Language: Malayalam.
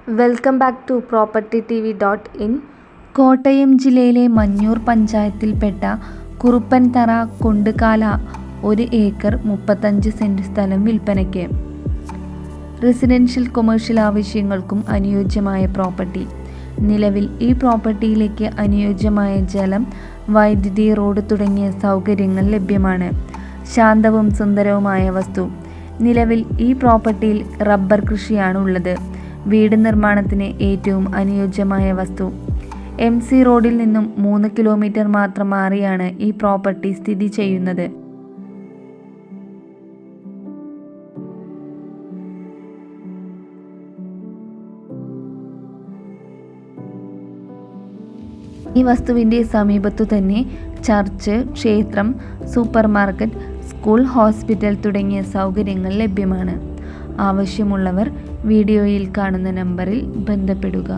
Welcome back to propertytv.in. Kottayam ജില്ലയിലെ മഞ്ഞൂർ പഞ്ചായത്തിൽപ്പെട്ട കുറുപ്പൻതറ കൊണ്ടുകാല 1 ഏക്കർ 35 സെന്റ് സ്ഥലം വിൽപ്പനയ്ക്ക്. റെസിഡൻഷ്യൽ കൊമേഴ്ഷ്യൽ ആവശ്യങ്ങൾക്കും അനുയോജ്യമായ പ്രോപ്പർട്ടി. നിലവിൽ ഈ പ്രോപ്പർട്ടിയിലേക്ക് അനുയോജ്യമായ ജലം, വൈദ്യുതി, റോഡ് തുടങ്ങിയ സൗകര്യങ്ങൾ ലഭ്യമാണ്. ശാന്തവും സുന്ദരവുമായ വസ്തു. നിലവിൽ ഈ പ്രോപ്പർട്ടിയിൽ റബ്ബർ കൃഷിയാണ് ഉള്ളത്. വീട് നിർമ്മാണത്തിന് ഏറ്റവും അനുയോജ്യമായ വസ്തു. MC റോഡിൽ നിന്നും 3 കിലോമീറ്റർ മാത്രം മാറിയാണ് ഈ പ്രോപ്പർട്ടി സ്ഥിതി ചെയ്യുന്നത്. ഈ വസ്തുവിൻ്റെ സമീപത്തു തന്നെ ചർച്ച്, ക്ഷേത്രം, സൂപ്പർ മാർക്കറ്റ്, സ്കൂൾ, ഹോസ്പിറ്റൽ തുടങ്ങിയ സൗകര്യങ്ങൾ ലഭ്യമാണ്. ആവശ്യമുള്ളവർ വീഡിയോയിൽ കാണുന്ന നമ്പറിൽ ബന്ധപ്പെടുക.